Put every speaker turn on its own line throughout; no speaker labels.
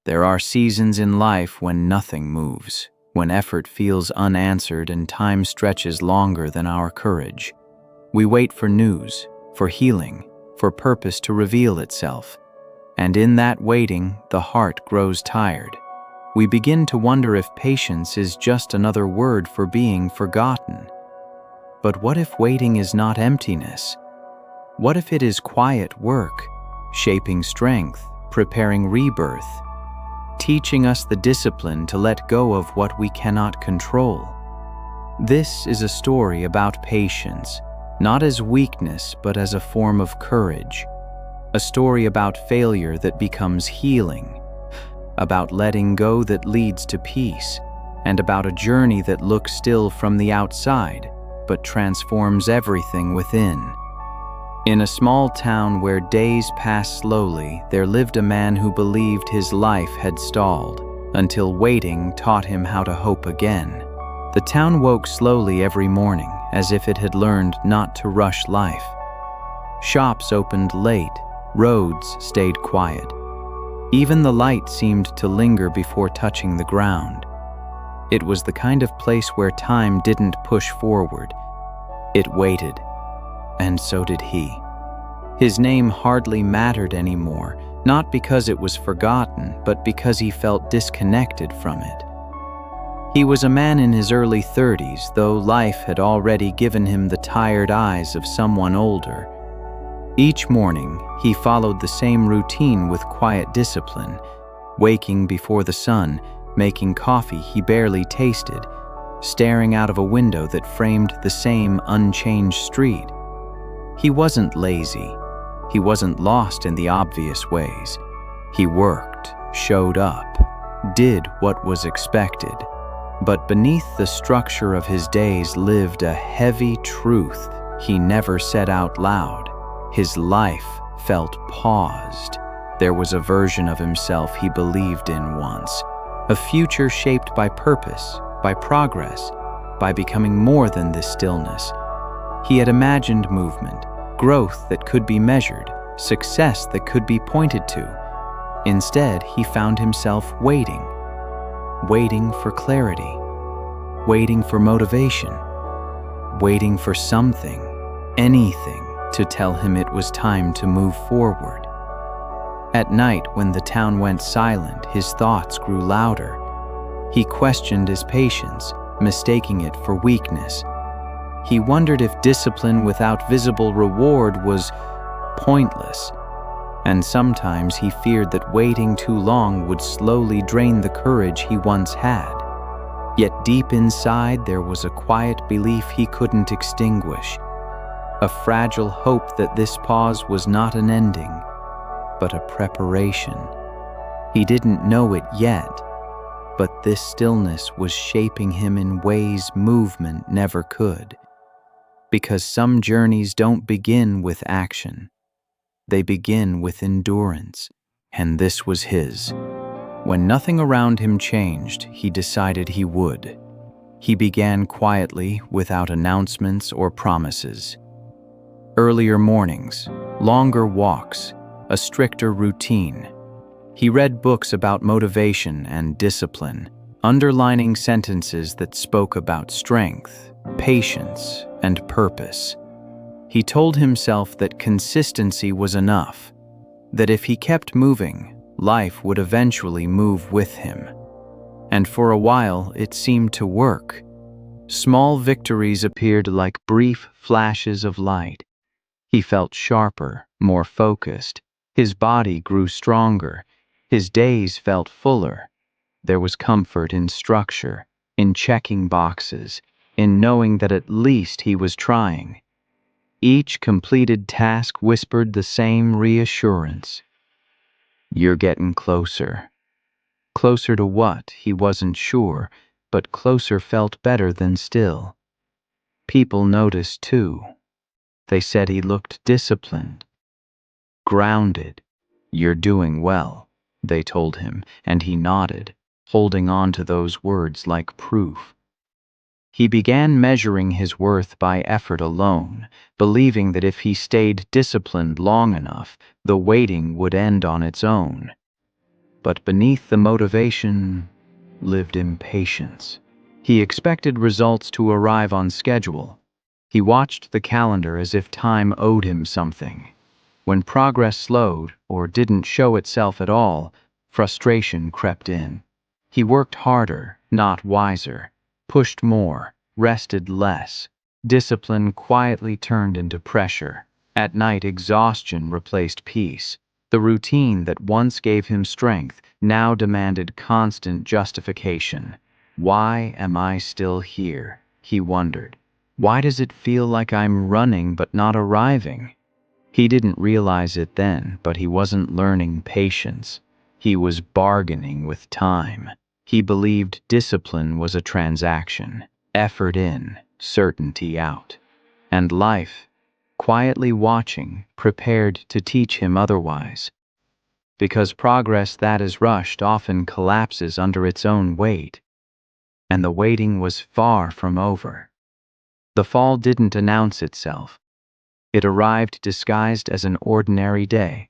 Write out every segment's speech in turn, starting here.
There are seasons in life when nothing moves, when effort feels unanswered and time stretches longer than our courage. We wait for news, for healing, for purpose to reveal itself. And in that waiting, the heart grows tired. We begin to wonder if patience is just another word for being forgotten. But what if waiting is not emptiness? What if it is quiet work, shaping strength, preparing rebirth, teaching us the discipline to let go of what we cannot control? This is a story about patience, not as weakness but as a form of courage. A story about failure that becomes healing, about letting go that leads to peace, and about a journey that looks still from the outside but transforms everything within. In a small town where days passed slowly, there lived a man who believed his life had stalled, until waiting taught him how to hope again. The town woke slowly every morning, as if it had learned not to rush life. Shops opened late, roads stayed quiet. Even the light seemed to linger before touching the ground. It was the kind of place where time didn't push forward. It waited. And so did he. His name hardly mattered anymore, not because it was forgotten, but because he felt disconnected from it. He was a man in his early 30s, though life had already given him the tired eyes of someone older. Each morning, he followed the same routine with quiet discipline, waking before the sun, making coffee he barely tasted, staring out of a window that framed the same unchanged street. He wasn't lazy. He wasn't lost in the obvious ways. He worked, showed up, did what was expected. But beneath the structure of his days lived a heavy truth he never said out loud. His life felt paused. There was a version of himself he believed in once, a future shaped by purpose, by progress, by becoming more than this stillness. He had imagined movement, growth that could be measured, success that could be pointed to. Instead, he found himself waiting for clarity, waiting for motivation, waiting for something, anything, to tell him it was time to move forward. At night, when the town went silent, his thoughts grew louder. He questioned his patience, mistaking it for weakness. He wondered if discipline without visible reward was pointless, and sometimes he feared that waiting too long would slowly drain the courage he once had. Yet deep inside there was a quiet belief he couldn't extinguish, a fragile hope that this pause was not an ending, but a preparation. He didn't know it yet, but this stillness was shaping him in ways movement never could. Because some journeys don't begin with action. They begin with endurance, and this was his. When nothing around him changed, he decided he would. He began quietly, without announcements or promises. Earlier mornings, longer walks, a stricter routine. He read books about motivation and discipline, underlining sentences that spoke about strength, patience, and purpose. He told himself that consistency was enough, that if he kept moving, life would eventually move with him. And for a while, it seemed to work. Small victories appeared like brief flashes of light. He felt sharper, more focused. His body grew stronger. His days felt fuller. There was comfort in structure, in checking boxes, in knowing that at least he was trying. Each completed task whispered the same reassurance. You're getting closer. Closer to what, he wasn't sure, but closer felt better than still. People noticed too. They said he looked disciplined, grounded. You're doing well, they told him, and he nodded, holding on to those words like proof. He began measuring his worth by effort alone, believing that if he stayed disciplined long enough, the waiting would end on its own. But beneath the motivation lived impatience. He expected results to arrive on schedule. He watched the calendar as if time owed him something. When progress slowed or didn't show itself at all, frustration crept in. He worked harder, not wiser, pushed more, rested less. Discipline quietly turned into pressure. At night, exhaustion replaced peace. The routine that once gave him strength now demanded constant justification. Why am I still here? He wondered. Why does it feel like I'm running but not arriving? He didn't realize it then, but he wasn't learning patience. He was bargaining with time. He believed discipline was a transaction, effort in, certainty out. And life, quietly watching, prepared to teach him otherwise. Because progress that is rushed often collapses under its own weight. And the waiting was far from over. The fall didn't announce itself. It arrived disguised as an ordinary day.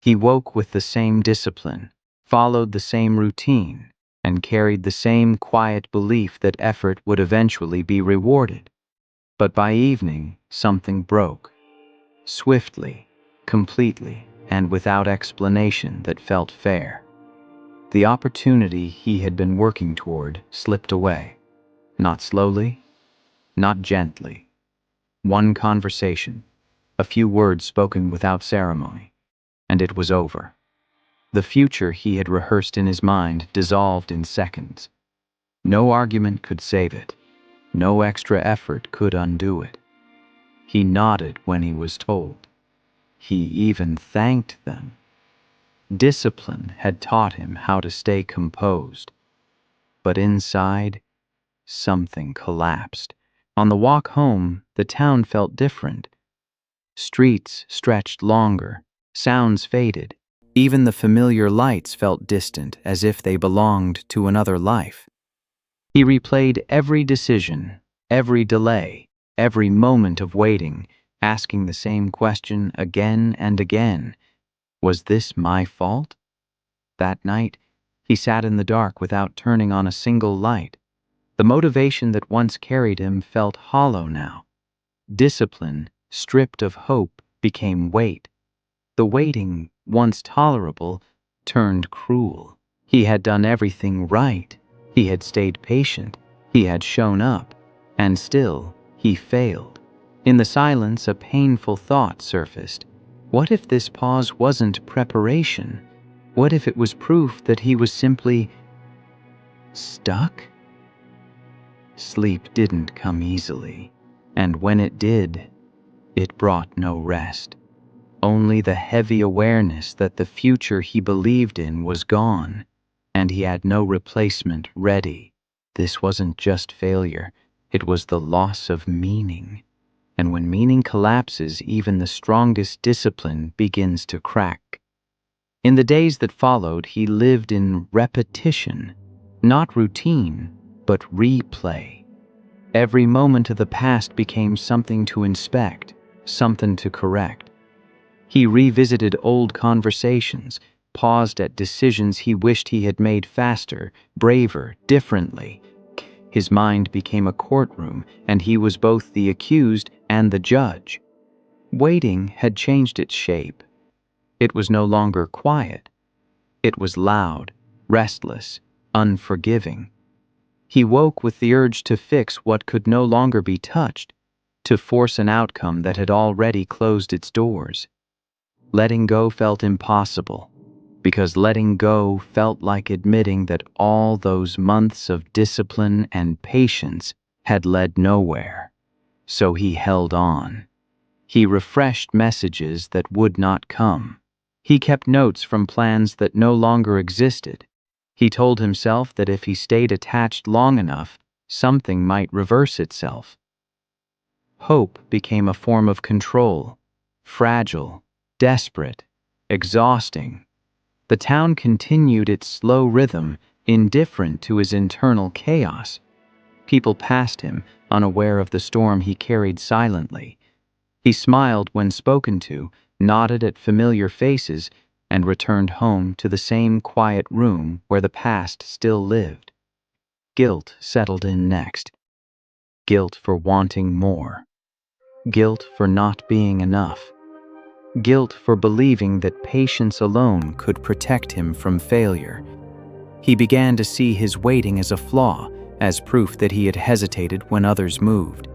He woke with the same discipline, followed the same routine, and carried the same quiet belief that effort would eventually be rewarded. But by evening, something broke. Swiftly, completely, and without explanation that felt fair. The opportunity he had been working toward slipped away. Not slowly, not gently. One conversation, a few words spoken without ceremony, and it was over. The future he had rehearsed in his mind dissolved in seconds. No argument could save it. No extra effort could undo it. He nodded when he was told. He even thanked them. Discipline had taught him how to stay composed. But inside, something collapsed. On the walk home, the town felt different. Streets stretched longer, sounds faded. Even the familiar lights felt distant, as if they belonged to another life. He replayed every decision, every delay, every moment of waiting, asking the same question again and again. Was this my fault? That night, he sat in the dark without turning on a single light. The motivation that once carried him felt hollow now. Discipline, stripped of hope, became weight. The waiting, once tolerable, turned cruel. He had done everything right. He had stayed patient. He had shown up. And still, he failed. In the silence, a painful thought surfaced. What if this pause wasn't preparation? What if it was proof that he was simply stuck? Sleep didn't come easily. And when it did, it brought no rest. Only the heavy awareness that the future he believed in was gone, and he had no replacement ready. This wasn't just failure, it was the loss of meaning. And when meaning collapses, even the strongest discipline begins to crack. In the days that followed, he lived in repetition, not routine, but replay. Every moment of the past became something to inspect, something to correct. He revisited old conversations, paused at decisions he wished he had made faster, braver, differently. His mind became a courtroom, and he was both the accused and the judge. Waiting had changed its shape. It was no longer quiet. It was loud, restless, unforgiving. He woke with the urge to fix what could no longer be touched, to force an outcome that had already closed its doors. Letting go felt impossible, because letting go felt like admitting that all those months of discipline and patience had led nowhere. So he held on. He refreshed messages that would not come. He kept notes from plans that no longer existed. He told himself that if he stayed attached long enough, something might reverse itself. Hope became a form of control, fragile, desperate, exhausting. The town continued its slow rhythm, indifferent to his internal chaos. People passed him, unaware of the storm he carried silently. He smiled when spoken to, nodded at familiar faces, and returned home to the same quiet room where the past still lived. Guilt settled in next. Guilt for wanting more. Guilt for not being enough. Guilt for believing that patience alone could protect him from failure. He began to see his waiting as a flaw, as proof that he had hesitated when others moved.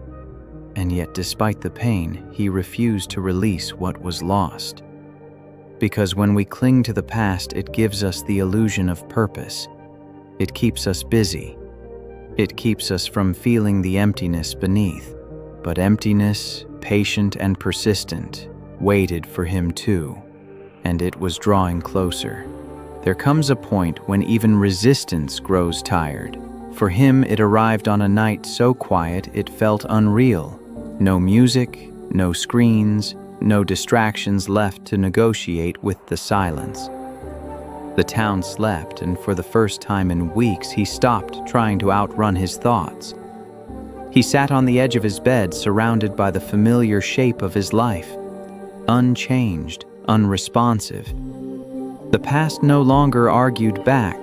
And yet, despite the pain, he refused to release what was lost. Because when we cling to the past, it gives us the illusion of purpose. It keeps us busy. It keeps us from feeling the emptiness beneath. But emptiness, patient and persistent, waited for him too, and it was drawing closer. There comes a point when even resistance grows tired. For him, it arrived on a night so quiet it felt unreal. No music, no screens, no distractions left to negotiate with the silence. The town slept, and for the first time in weeks, he stopped trying to outrun his thoughts. He sat on the edge of his bed, surrounded by the familiar shape of his life. Unchanged, unresponsive. The past no longer argued back.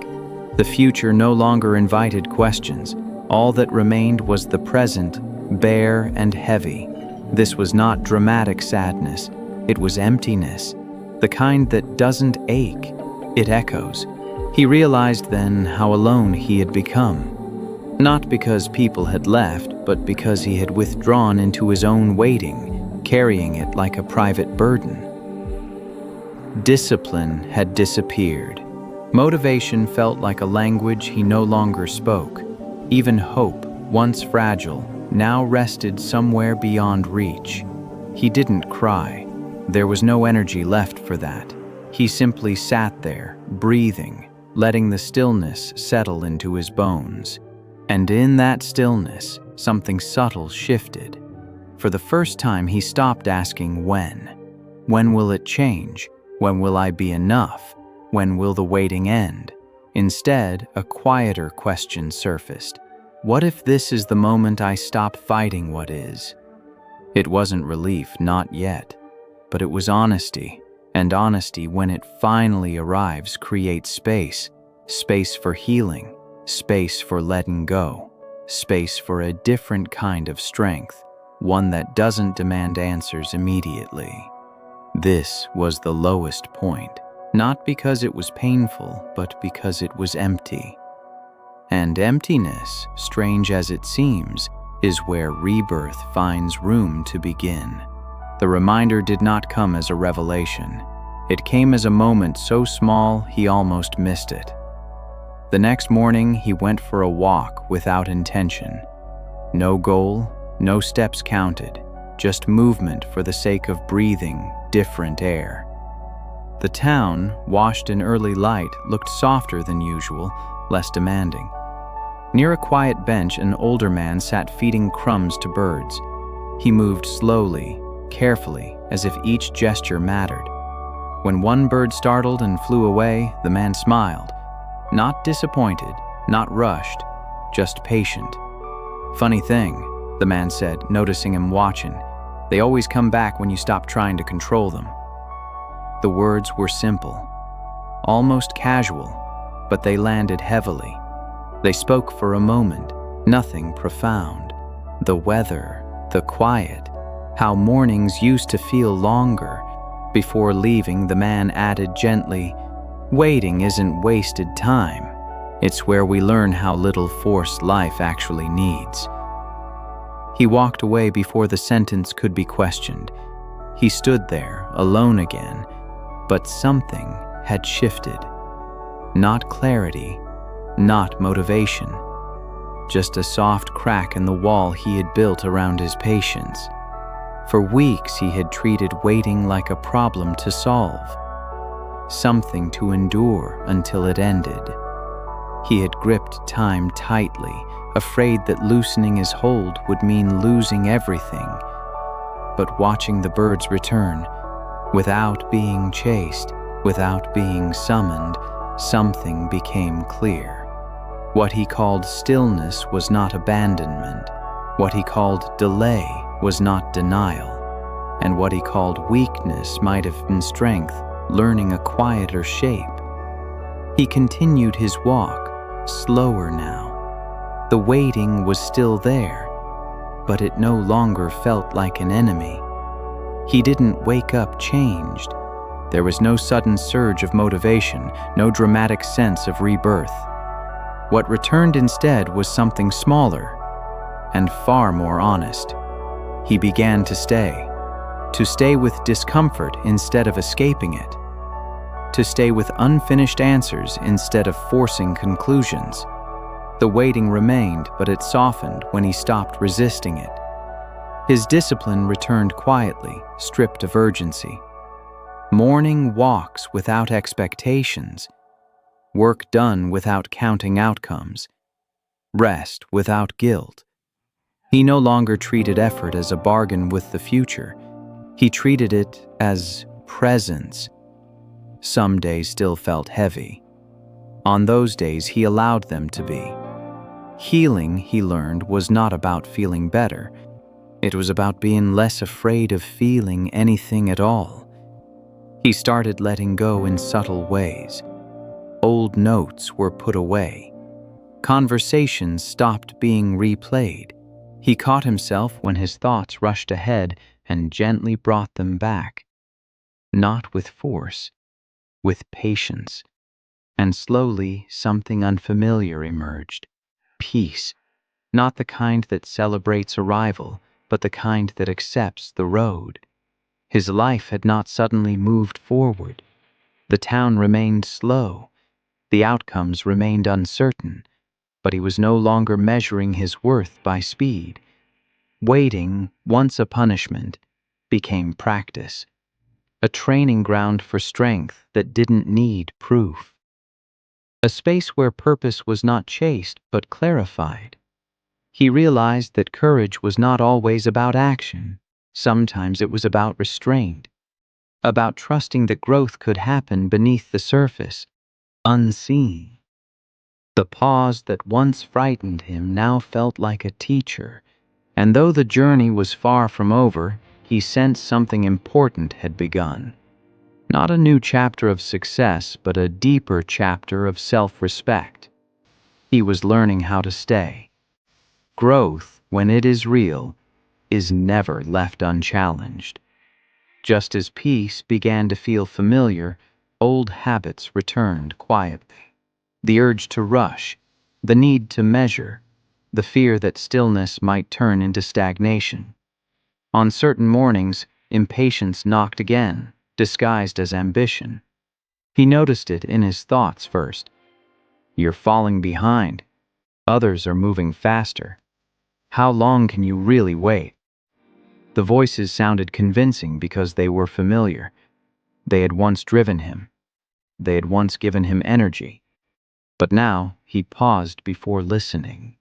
The future no longer invited questions. All that remained was the present, bare and heavy. This was not dramatic sadness. It was emptiness, the kind that doesn't ache. It echoes. He realized then how alone he had become. Not because people had left, but because he had withdrawn into his own waiting, carrying it like a private burden. Discipline had disappeared. Motivation felt like a language he no longer spoke. Even hope, once fragile, now rested somewhere beyond reach. He didn't cry. There was no energy left for that. He simply sat there, breathing, letting the stillness settle into his bones. And in that stillness, something subtle shifted. For the first time, he stopped asking when. When will it change? When will I be enough? When will the waiting end? Instead, a quieter question surfaced. What if this is the moment I stop fighting what is? It wasn't relief, not yet. But it was honesty. And honesty, when it finally arrives, creates space. Space for healing. Space for letting go. Space for a different kind of strength. One that doesn't demand answers immediately. This was the lowest point. Not because it was painful, but because it was empty. And emptiness, strange as it seems, is where rebirth finds room to begin. The reminder did not come as a revelation. It came as a moment so small he almost missed it. The next morning, he went for a walk without intention. No goal, no steps counted, just movement for the sake of breathing different air. The town, washed in early light, looked softer than usual, less demanding. Near a quiet bench, an older man sat feeding crumbs to birds. He moved slowly, carefully, as if each gesture mattered. When one bird startled and flew away, the man smiled. Not disappointed, not rushed, just patient. Funny thing, the man said, noticing him watching. They always come back when you stop trying to control them. The words were simple, almost casual, but they landed heavily. They spoke for a moment, nothing profound. The weather, the quiet, how mornings used to feel longer. Before leaving, the man added gently, "Waiting isn't wasted time. It's where we learn how little force life actually needs." He walked away before the sentence could be questioned. He stood there, alone again, but something had shifted. Not clarity, not motivation, just a soft crack in the wall he had built around his patience. For weeks he had treated waiting like a problem to solve, something to endure until it ended. He had gripped time tightly, afraid that loosening his hold would mean losing everything. But watching the birds return, without being chased, without being summoned, something became clear. What he called stillness was not abandonment. What he called delay was not denial. And what he called weakness might have been strength, learning a quieter shape. He continued his walk, slower now. The waiting was still there, but it no longer felt like an enemy. He didn't wake up changed. There was no sudden surge of motivation, no dramatic sense of rebirth. What returned instead was something smaller and far more honest. He began to stay with discomfort instead of escaping it, to stay with unfinished answers instead of forcing conclusions. The waiting remained, but it softened when he stopped resisting it. His discipline returned quietly, stripped of urgency. Morning walks without expectations, work done without counting outcomes, rest without guilt. He no longer treated effort as a bargain with the future. He treated it as presence. Some days still felt heavy. On those days, he allowed them to be. Healing, he learned, was not about feeling better. It was about being less afraid of feeling anything at all. He started letting go in subtle ways. Old notes were put away. Conversations stopped being replayed. He caught himself when his thoughts rushed ahead and gently brought them back. Not with force, with patience. And slowly something unfamiliar emerged. Peace. Not the kind that celebrates arrival, but the kind that accepts the road. His life had not suddenly moved forward. The town remained slow. The outcomes remained uncertain, but he was no longer measuring his worth by speed. Waiting, once a punishment, became practice, a training ground for strength that didn't need proof. A space where purpose was not chased but clarified. He realized that courage was not always about action. Sometimes it was about restraint, about trusting that growth could happen beneath the surface, unseen. The pause that once frightened him now felt like a teacher, and though the journey was far from over, he sensed something important had begun. Not a new chapter of success, but a deeper chapter of self-respect. He was learning how to stay. Growth, when it is real, is never left unchallenged. Just as peace began to feel familiar, old habits returned quietly. The urge to rush, the need to measure, the fear that stillness might turn into stagnation. On certain mornings, impatience knocked again, disguised as ambition. He noticed it in his thoughts first. You're falling behind. Others are moving faster. How long can you really wait? The voices sounded convincing because they were familiar. They had once driven him. They had once given him energy. But now he paused before listening.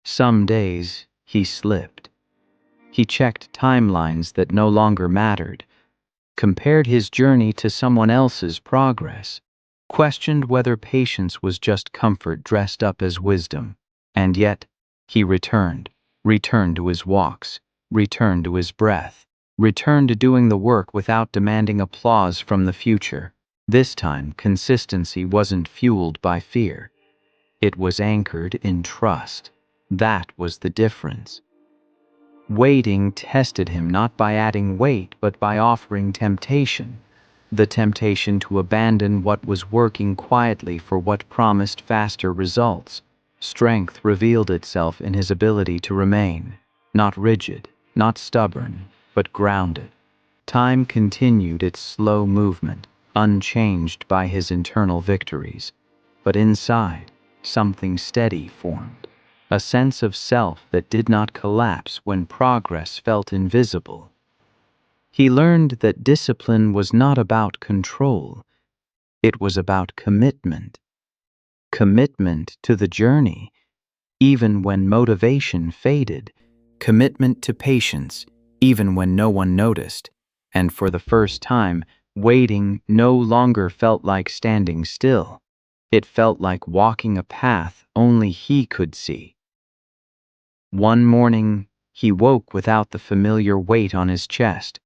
Some days he slipped. He checked timelines that no longer mattered, compared his journey to someone else's progress, questioned whether patience was just comfort dressed up as wisdom. And yet, he returned to his walks, returned to his breath, returned to doing the work without demanding applause from the future. This time, consistency wasn't fueled by fear. It was anchored in trust. That was the difference. Waiting tested him not by adding weight, but by offering temptation. The temptation to abandon what was working quietly for what promised faster results. Strength revealed itself in his ability to remain, not rigid, not stubborn, but grounded. Time continued its slow movement, unchanged by his internal victories. But inside, something steady formed. A sense of self that did not collapse when progress felt invisible. He learned that discipline was not about control. It was about commitment. Commitment to the journey, even when motivation faded. Commitment to patience, even when no one noticed. And for the first time, waiting no longer felt like standing still. It felt like walking a path only he could see. One morning, he woke without the familiar weight on his chest.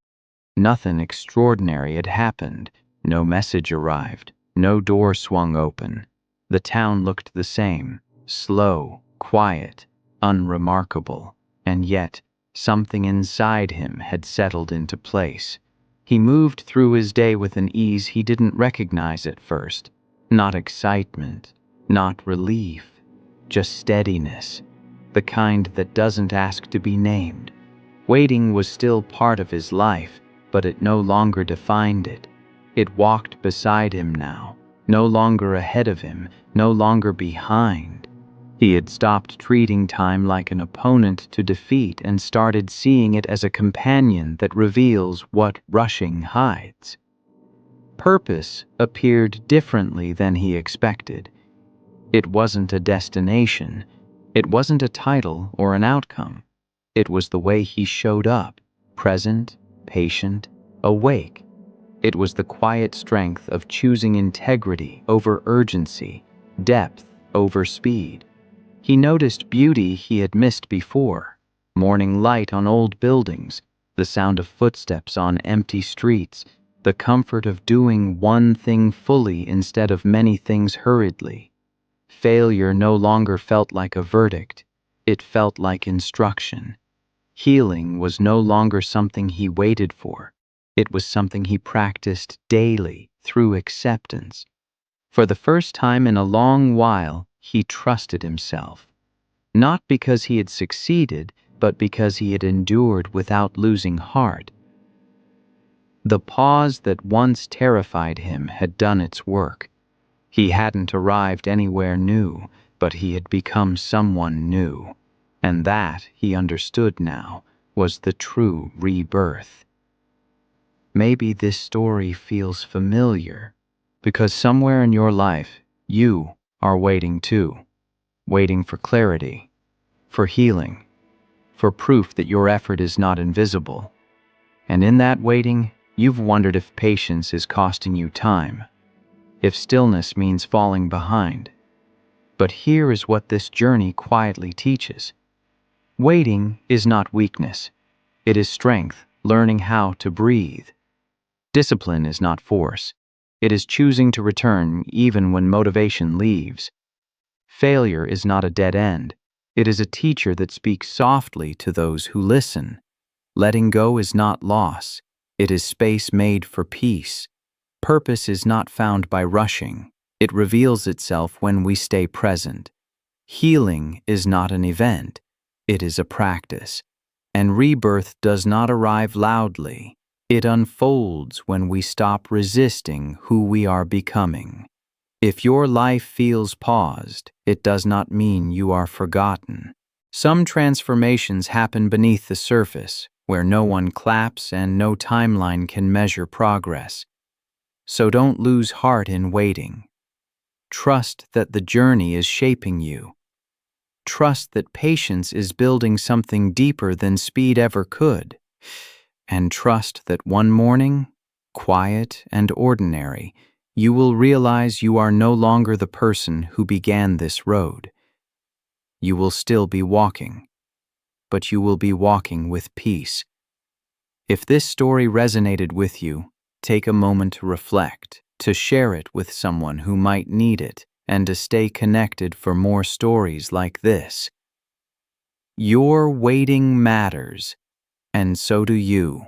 Nothing extraordinary had happened, No message arrived. No door swung open. The town looked the same, slow, quiet, unremarkable, and yet something inside him had settled into place. He moved through his day with an ease he didn't recognize at first. Not excitement, not relief, just steadiness, the kind that doesn't ask to be named. Waiting was still part of his life, but it no longer defined it. It walked beside him now, no longer ahead of him, no longer behind. He had stopped treating time like an opponent to defeat and started seeing it as a companion that reveals what rushing hides. Purpose appeared differently than he expected. It wasn't a destination. It wasn't a title or an outcome. It was the way he showed up, present, patient, awake. It was the quiet strength of choosing integrity over urgency, depth over speed. He noticed beauty he had missed before: morning light on old buildings, the sound of footsteps on empty streets, the comfort of doing one thing fully instead of many things hurriedly. Failure no longer felt like a verdict, it felt like instruction. Healing was no longer something he waited for. It was something he practiced daily through acceptance. For the first time in a long while, he trusted himself. Not because he had succeeded, but because he had endured without losing heart. The pause that once terrified him had done its work. He hadn't arrived anywhere new, but he had become someone new. And that, he understood now, was the true rebirth. Maybe this story feels familiar, because somewhere in your life, you are waiting too. Waiting for clarity, for healing, for proof that your effort is not invisible. And in that waiting, you've wondered if patience is costing you time, if stillness means falling behind. But here is what this journey quietly teaches. Waiting is not weakness. It is strength, learning how to breathe. Discipline is not force. It is choosing to return even when motivation leaves. Failure is not a dead end. It is a teacher that speaks softly to those who listen. Letting go is not loss. It is space made for peace. Purpose is not found by rushing. It reveals itself when we stay present. Healing is not an event. It is a practice. And rebirth does not arrive loudly. It unfolds when we stop resisting who we are becoming. If your life feels paused, it does not mean you are forgotten. Some transformations happen beneath the surface, where no one claps and no timeline can measure progress. So don't lose heart in waiting. Trust that the journey is shaping you. Trust that patience is building something deeper than speed ever could. And trust that one morning, quiet and ordinary, you will realize you are no longer the person who began this road. You will still be walking, but you will be walking with peace. If this story resonated with you, take a moment to reflect, to share it with someone who might need it, and to stay connected for more stories like this. Your waiting matters, and so do you.